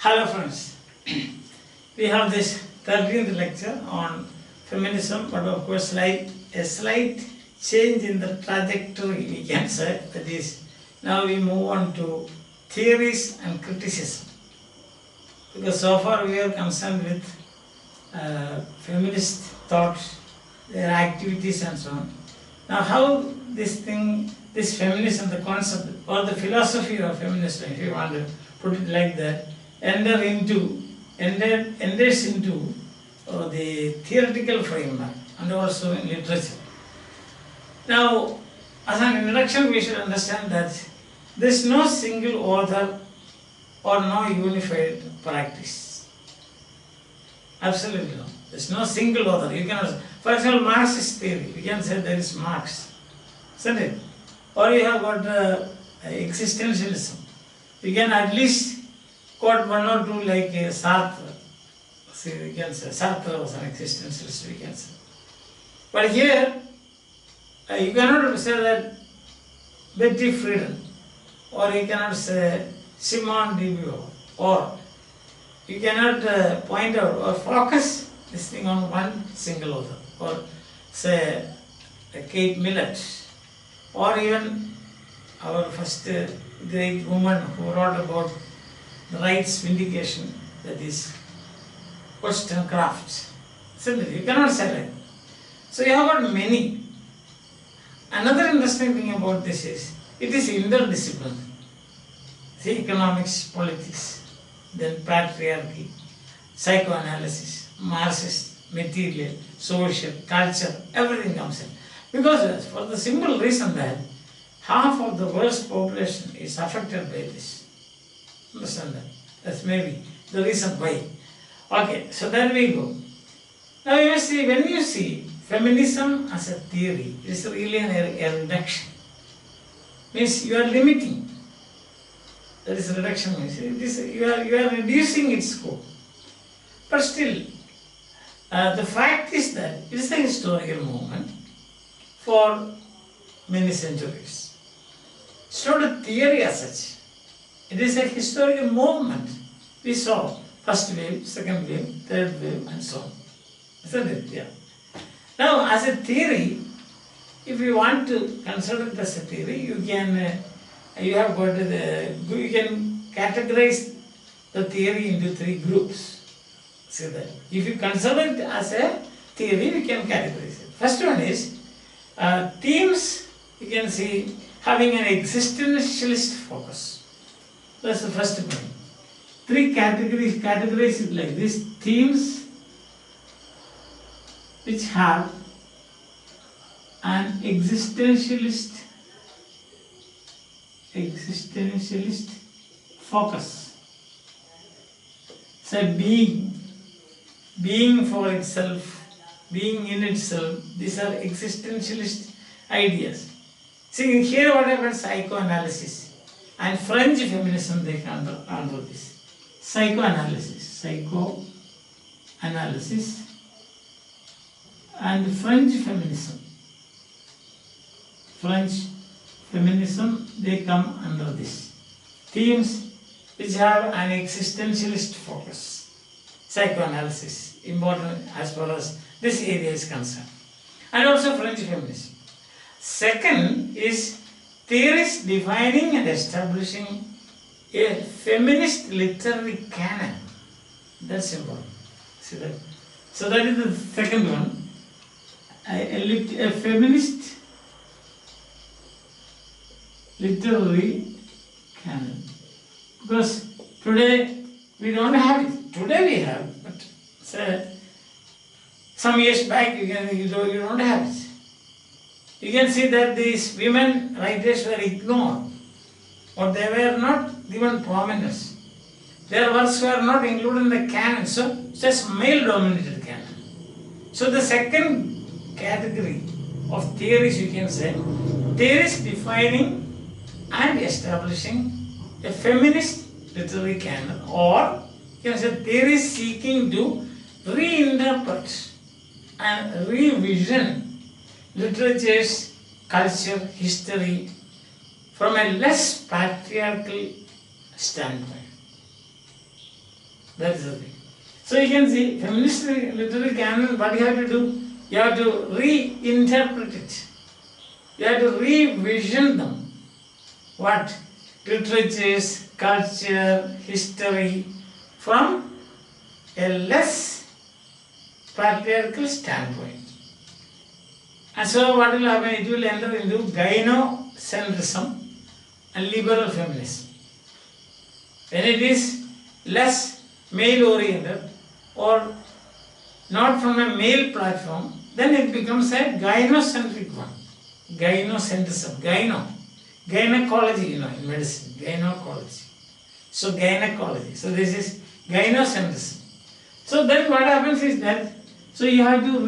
Hello friends, we have this 13th lecture on feminism, but of course a slight change in the trajectory we can say. That is, now we move on to theories and criticism, because so far we are concerned with feminist thoughts, their activities and so on. Now how this feminism, the concept or the philosophy of feminism, if you want to put it like that, enters into the theoretical framework and also in literature. Now, as an introduction, we should understand that there is no single author or no unified practice. Absolutely no. There is no single author. You cannot, for example, Marxist theory, we can say there is Marx, isn't it? Or you have got existentialism. You can at least quote one or two like Sartre. See, we can say Sartre was an existentialist, we can say. But here, you cannot say that Betty Friedan, or you cannot say Simone de Beauvoir, or you cannot point out or focus this thing on one single author, or say Kate Millett, or even our first great woman who wrote about the rights vindication, that is Wollstonecraft. Simply, you cannot say that. So you have got many. Another interesting thing about this is, it is interdisciplinary. See, economics, politics, then patriarchy, psychoanalysis, Marxist, material, social, culture, everything comes in. Because for the simple reason that half of the world's population is affected by this. Understand that? That's maybe the reason why. Okay, so there we go. Now you see, when you see feminism as a theory, it is really a reduction. Means you are limiting. That is reduction means you are reducing its scope. But still, the fact is that it is a historical movement for many centuries. It's not a theory as such. It is a historical movement. We saw first wave, second wave, third wave, and so on. Isn't it? Yeah. Now, as a theory, if you want to consider it as a theory, you can categorize the theory into three groups. See that? If you consider it as a theory, we can categorize it. First one is themes. You can see having an existentialist focus. That's the first point. Three categories, categorize it like this: themes which have an existentialist focus. So being for itself, being in itself, these are existentialist ideas. See, here what happens, psychoanalysis and French feminism, they can handle this. Psychoanalysis and French feminism, they come under this. Themes which have an existentialist focus. Psychoanalysis, important as far as this area is concerned. And also French feminism. Second is theories defining and establishing a feminist literary canon. That's important. See that? So that is the second one. A feminist literary canon. Because today we don't have it. Today we have, but say some years back you don't have it. You can see that these women writers were ignored, or they were not given prominence. Their works were not included in the canon, so just male-dominated canon. So the second category of theories, you can say, theories defining and establishing a feminist literary canon, or you can say theories seeking to reinterpret and revision literature's culture, history from a less patriarchal standpoint. That is the thing. So you can see, feminist literary canon, what you have to do? You have to reinterpret it. You have to revision them. What? Literatures, culture, history, from a less patriarchal standpoint. And so what will happen? It will enter into gynocentrism and liberal feminism. When it is less male-oriented or not from a male platform, then it becomes a gynocentric one. Gynocentrism, gynecology, in medicine, gynecology. So gynecology. So this is gynocentrism. So then what happens is that, so you have to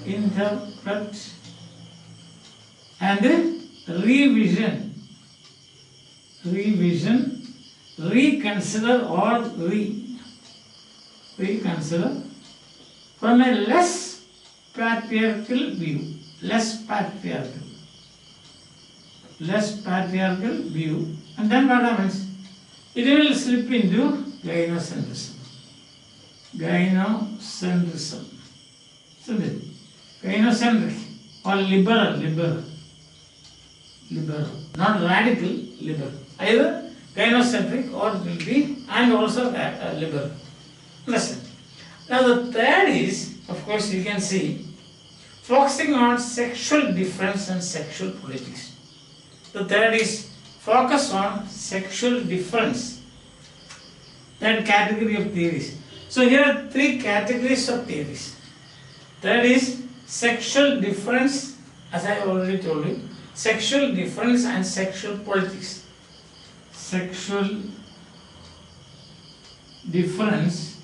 reinterpret and revision, reconsider or reconsider from a less patriarchal view, less patriarchal view, and then what happens? It will slip into gynocentrism. Isn't it? Gynocentric or liberal, not radical, liberal. Either gynocentric or it will be, and also liberal. Understand? Now the third is, of course, you can see, focusing on sexual difference and sexual politics. The third is focus on sexual difference. That category of theories. So here are three categories of theories. Third is sexual difference, as I already told you, sexual difference and sexual politics. Sexual difference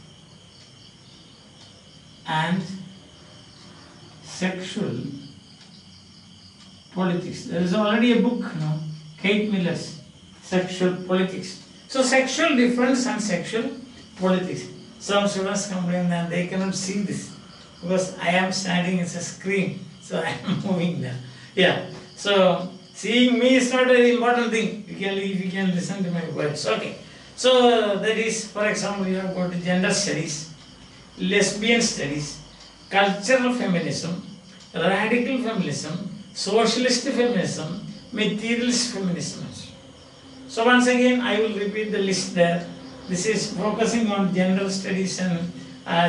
and sexual politics. There is already a book now, Kate Miller's Sexual Politics. So sexual difference and sexual politics. Some students complain that they cannot see this because I am standing as a screen, so I am moving there. Yeah. So seeing me is not a very important thing. If you can listen to my words. Okay. So that is, for example, you have got gender studies, lesbian studies, cultural feminism, radical feminism, socialist feminism, materialist feminism. So once again, I will repeat the list there. This is focusing on gender studies and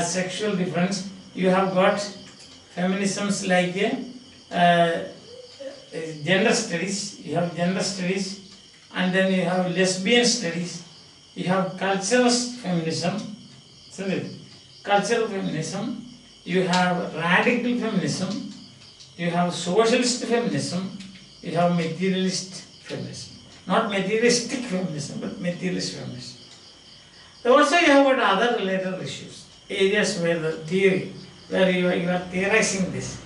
sexual difference. You have got feminisms like gender studies, you have gender studies, and then you have lesbian studies, you have cultural feminism, isn't it? Cultural feminism, you have radical feminism, you have socialist feminism, you have materialist feminism. Not materialistic feminism, but materialist feminism. Also you have got other related issues, areas where the theory, where you are theorizing this.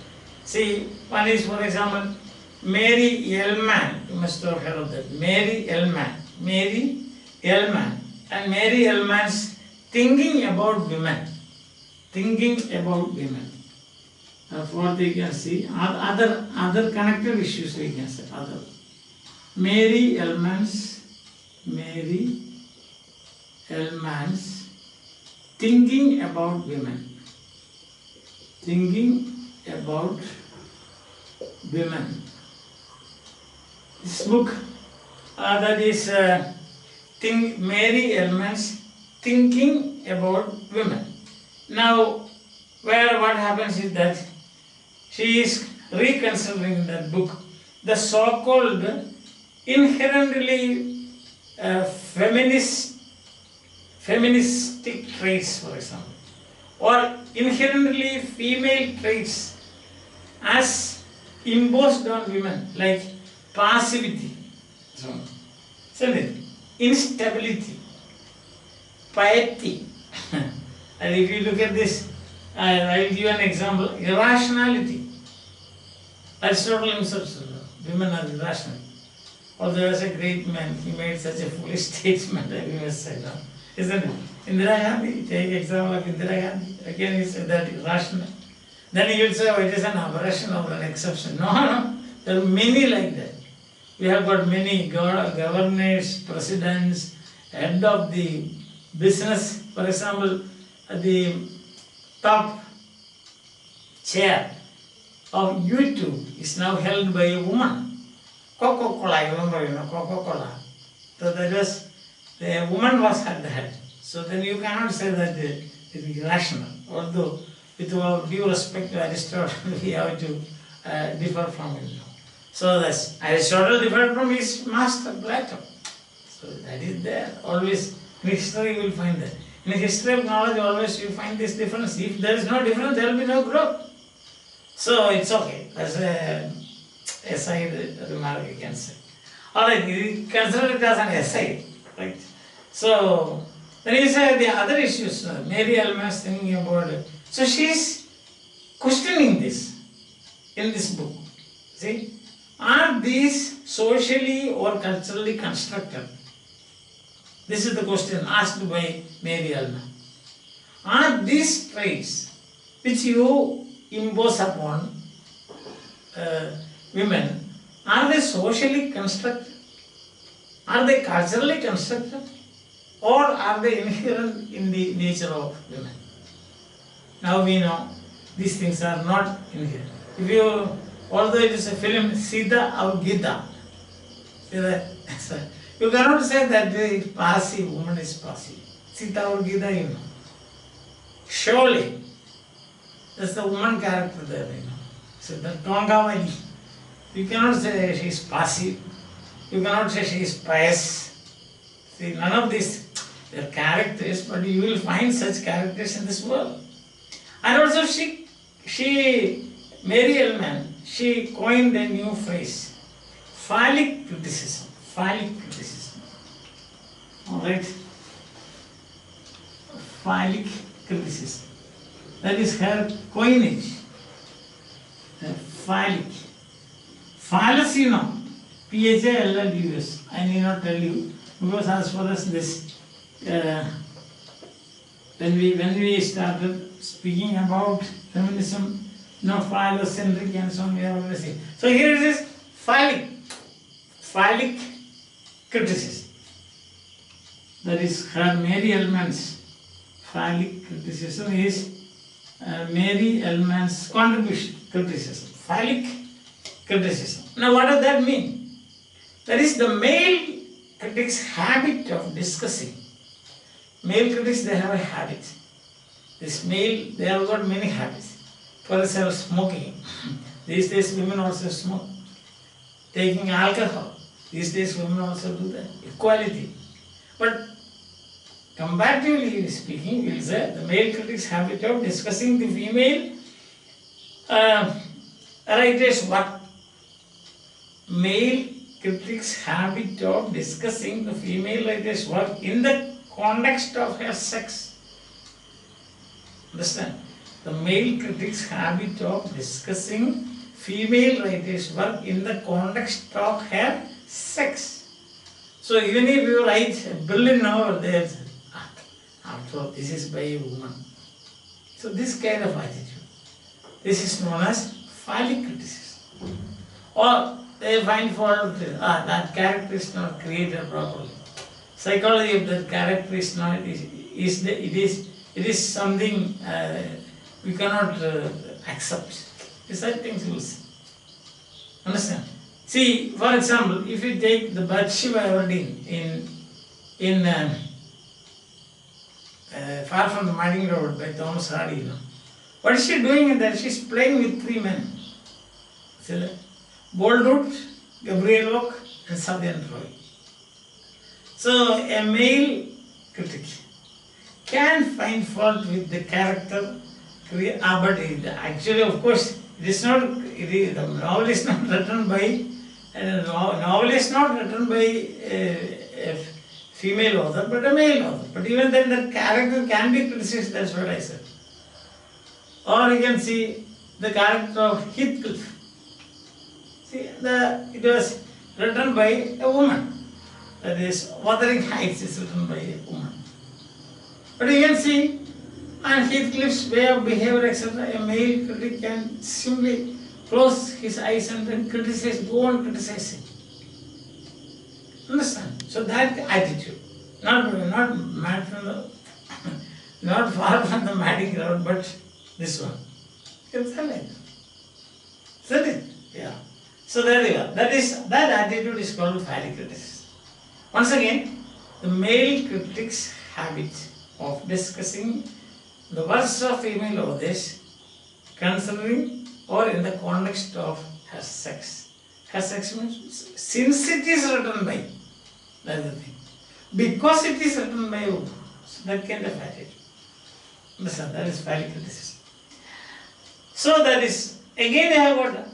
See, one is, for example, Mary Ellman, you must have heard of that. Mary Ellman, and Mary Ellman's thinking about women. That's what we can see. Other connected issues we can say. Other. Mary Ellman's thinking about women. This book, that is Mary Ellman's thinking about women. Now, what happens is that she is reconsidering in that book the so-called inherently feministic traits, for example, or inherently female traits as imposed on women, like passivity, instability, piety. And if you look at this, I will give you an example. Irrationality. Aristotle himself said women are irrational. Although there was a great man, he made such a foolish statement that we must say now. Isn't it? Indira Gandhi, take example of Indira Gandhi. Again he said that irrational. Then he will say, oh, it is an aberration or an exception. No. There are many like that. We have got many governors, presidents, head of the business, for example, the top chair of YouTube is now held by a woman. Coca-Cola, I remember, Coca-Cola. So that was, the woman was at the head. So then you cannot say that it is irrational. Although, with all due respect to Aristotle, we have to differ from him. So that's Aristotle differed from his master Plato. So that is there. Always in history you will find that. In the history of knowledge always you find this difference. If there is no difference, there will be no growth. So it's okay. That's a side remark you can say. Alright, you consider it as an essay. Right? So then you say the other issues, Mary Elman's thinking about it. So she is questioning this in this book. See? Are these socially or culturally constructed? This is the question asked by Mary Elman. Are these traits which you impose upon women, are they socially constructed? Are they culturally constructed? Or are they inherent in the nature of women? Now we know these things are not inherent. If you, although it is a film, Sita or Gita, you cannot say that the passive, woman is passive. Sita or Gita, you know. Surely, that's the woman character there, you know. So that Tongavali, you cannot say she is passive. You cannot say she is pious. See, none of these, they are characters, but you will find such characters in this world. And also Mary Elman, she coined a new phrase, phallic criticism. Phallic criticism. Alright? Phallic criticism. That is her coinage. Phallic. Phallus, you know, P-H-A-L-L-U-S. I need not tell you, because as far as this, when we started speaking about feminism, no phallocentric and so on, we have always seen. So here it is phallic criticism. That is her Mary Elman's phallic criticism is Mary Elman's contribution, criticism, phallic criticism. Now what does that mean? That is the male critics' habit of discussing. Male critics, they have a habit. This male, they have got many habits. For example, smoking. These days women also smoke. Taking alcohol. These days women also do that. Equality. But comparatively speaking, we will say the male critics' habit of discussing the female writer's work. Male critics' habit of discussing the female writer's work in the context of her sex. Understand? The male critics' habit of discussing female writer's work in the context of her sex. So even if you write a brilliant novel, they say, after all, this is by a woman. So this kind of attitude, this is known as phallic criticism. Or they find fault, that character is not created properly. Psychology of that character is not, it is something we cannot accept. These are things you will see. Understand? See, for example, if you take the Bathsheba Everdeen in Far from the Mining Road by Thomas Hardy, you know. What is she doing in there? She is playing with three men. See that? Boldwood, Gabriel Oak, and Sabian Roy. So a male critic can find fault with the character, but actually, of course, the novel is not written by a female author, but a male author. But even then, that character can be criticized. That's what I said. Or you can see the character of Heathcliff. See, it was written by a woman. That is, Wuthering Heights is written by a woman. But you can see, and Heathcliff's way of behavior, etc., a male critic can simply close his eyes and then criticize, go on criticizing. Understand? So that attitude. not mad from the, not far from the madding crowd, but this one. You can tell it. Isn't it? Yeah. So there you are. That attitude is called phallic criticism. Once again, the male critic's habit of discussing the works of female authors, considering or in the context of her sex. Her sex means since it is written by, that is the thing. Because it is written by you, so that kind of attitude. Understand? That is phallic criticism. So that is, again I have got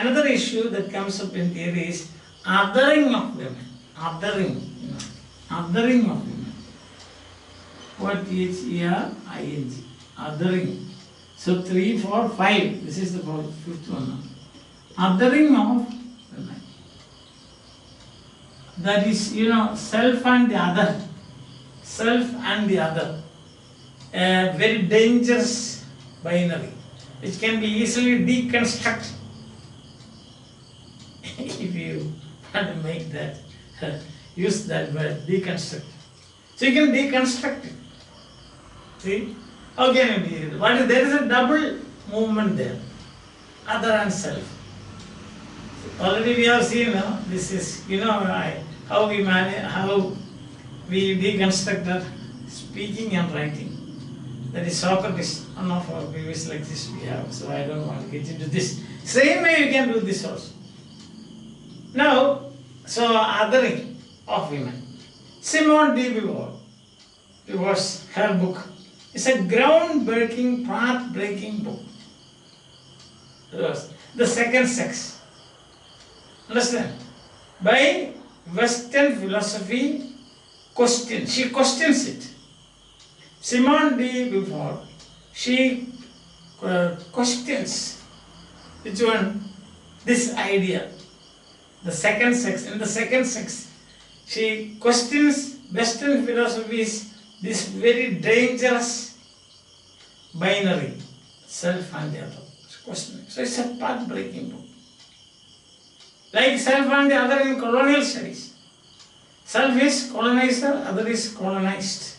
another issue that comes up in theory is othering of women. Othering, othering of women. What H-E-R-I-N-G. Othering. So 3, 4, 5. This is the fifth one. Othering of women. That is, self and the other. Self and the other. A very dangerous binary, which can be easily deconstructed. If you want to make that, use that word, deconstruct. So you can deconstruct it. See? How can you do it? There is a double movement there. Other and self. Already we have seen, this is, how we manage, how we deconstruct speaking and writing. That is Socrates, one of our previous lectures we have, so I don't want to get into this. Same way you can do this also. Now, so othering of women. Simone de Beauvoir, it was her book. It's a groundbreaking, path-breaking book. It was The Second Sex. Understand? By Western philosophy, she questions it. Simone de Beauvoir, she questions which one? This idea, the second sex. In the second sex, she questions Western philosophy's this very dangerous binary, self and the other. So it's a path-breaking book. Like self and the other in colonial studies. Self is colonizer, other is colonized.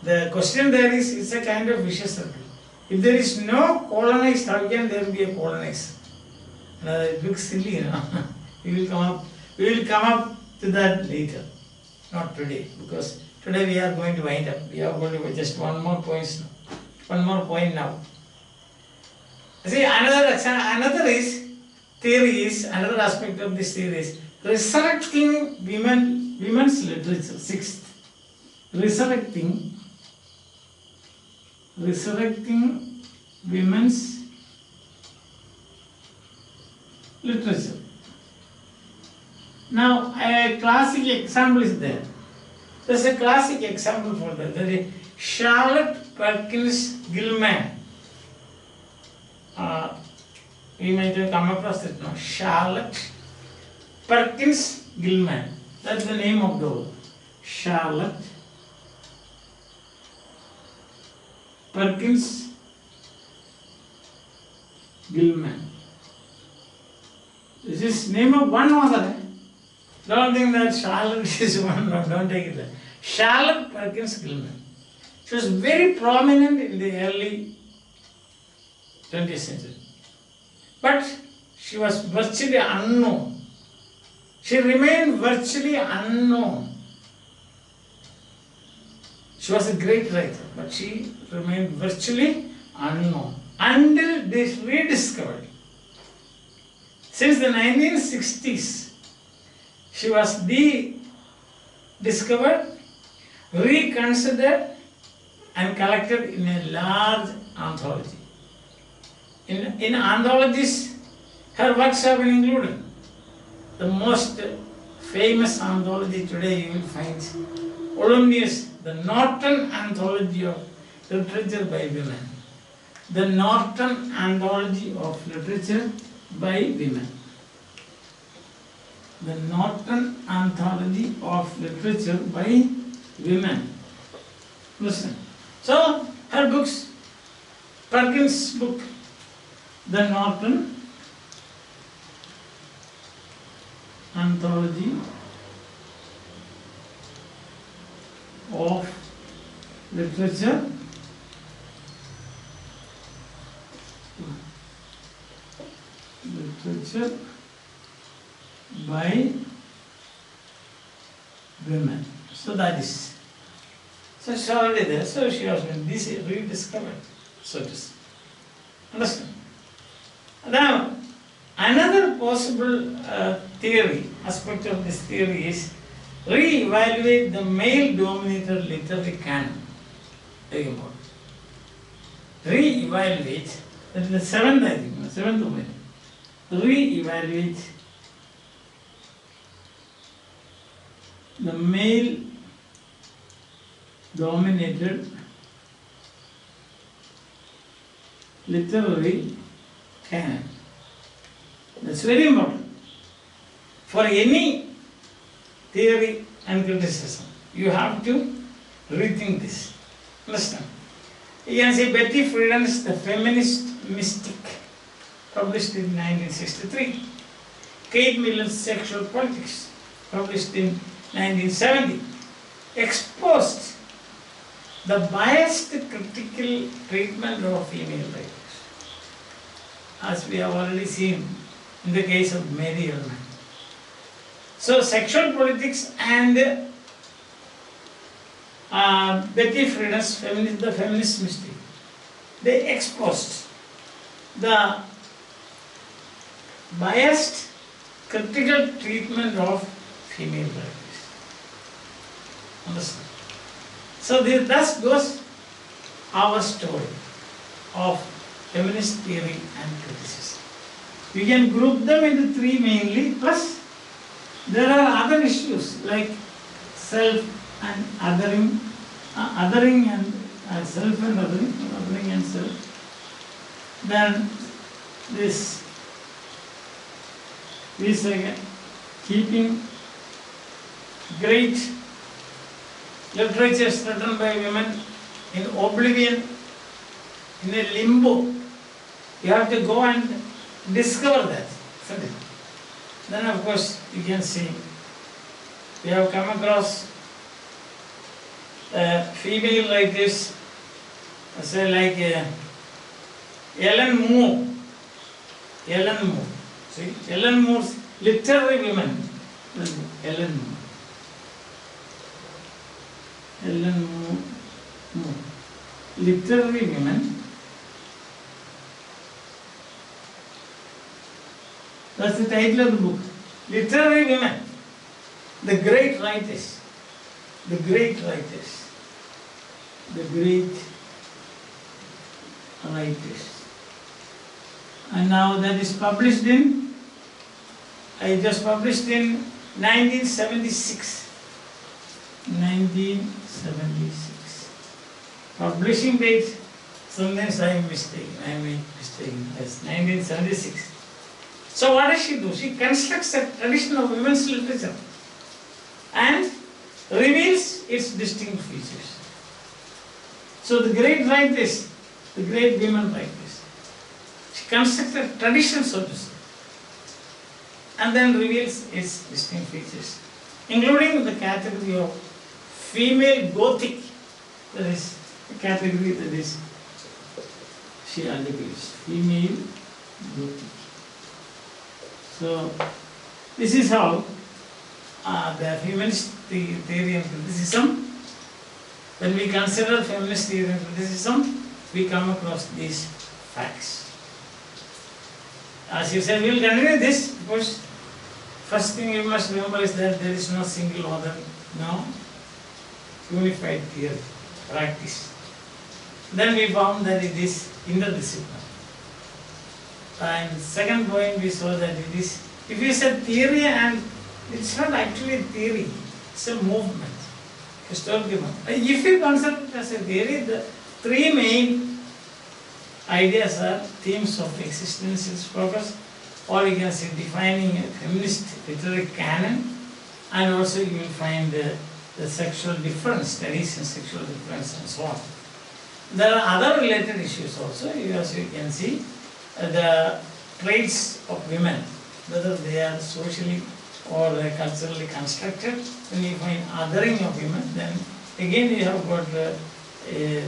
The question there is, it's a kind of vicious circle. If there is no colonized, how can there be a colonizer? It looks silly, we will come up to that later, not today, because today we are going to wind up. We are going to just one more point now. See, another aspect of this theory is resurrecting women's literature. Sixth, resurrecting women's literature. Now, a classic example is there. There's a classic example for that. That is Charlotte Perkins Gilman. We might have come across it now. Charlotte Perkins Gilman. That's the name of the book. Charlotte Perkins Gilman. This is name of one author. Don't think that Charlotte is one. No, don't take it there. Charlotte Perkins Gilman. She was very prominent in the early 20th century. But she was virtually unknown. She remained virtually unknown. She was a great writer, but she remained virtually unknown until they rediscovered. Since the 1960s, she was discovered, reconsidered, and collected in a large anthology. In anthologies, her works have been included. The most famous anthology today you will find Olympus, the Norton Anthology of Literature by Women. The Norton Anthology of Literature by Women. The Norton Anthology of Literature by Women. Listen. So, her books, Perkins' book, The Norton Anthology of literature by women. So that is. So it's already there. So she has been rediscovered, so to say. Understand? Now, another possible theory, aspect of this theory is re-evaluate the male-dominated literary canon. Very important. Re-evaluate, that is the seventh, I think, the seventh way. Re-evaluate the male-dominated literary canon. That's very important. For any theory and criticism, you have to rethink this. Understand? You can see Betty Friedan's The Feminist Mystic, published in 1963. Kate Miller's Sexual Politics, published in 1970, exposed the biased critical treatment of female writers, as we have already seen in the case of Mary Ellen. So, Sexual Politics and Betty Friedan's The Feminist Mystic, they exposed the biased critical treatment of female writers. Understand? So thus goes our story of feminist theory and criticism. We can group them into three mainly, plus there are other issues like self and othering, othering and self and othering, othering and self. Then this again, keeping great literatures written by women in oblivion, in a limbo. You have to go and discover that, isn't it? Then of course you can see we have come across female writers, say like Ellen Moore. See, Ellen Moore's literary women. Ellen Moore. Literary women. That's the title of the book. Literary women. The great writers. The great writers. The great writers. And now that is published in, I just published in 1976. 1976. Publishing date, sometimes I am mistaken. Yes, 1976. So what does she do? She constructs a tradition of women's literature and reveals its distinct features. So the great writers, the great women writers, she constructs a tradition, so to say, and then reveals its distinct features, including the category of female Gothic. That is a category that is, she articulates, female Gothic. So this is how the feminist theory and criticism, when we consider feminist theory and criticism, we come across these facts. As you said, we will continue this because first thing you must remember is that there is no single author, no unified theory, practice. Then we found that it is interdisciplinary. And second point we saw that it is, if you said theory, and it's not actually a theory, it's a movement, historical movement. If you consider it as a theory, the three main ideas are themes of existential focus, or you can say defining a feminist literary canon, and also you will find the sexual difference, studies in sexual difference and so on. There are other related issues also, as you can see, the traits of women, whether they are socially or culturally constructed. When you find othering of women, then Again you have got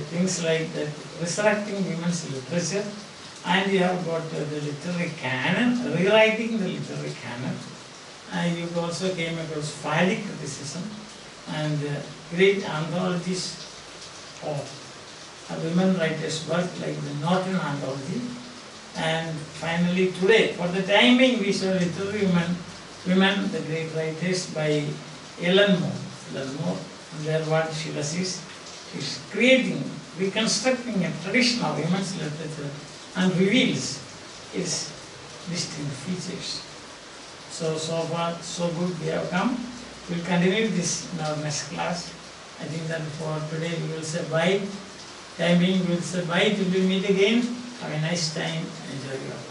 things like that, resurrecting women's literature, and you have got the literary canon, rewriting the literary canon. And you also came across phallic criticism and great anthologies of women writers' work like the Norton Anthology. And finally today, for the time being, we saw literary women, the great writers by Ellen Moore. And there what she does is, she's creating, reconstructing a tradition of women's literature and reveals its distinct features. So far, so good we have come. We'll continue this in our next class. I think that for today we will say bye. Time being, we will say bye till we meet again. Have a nice time. Enjoy your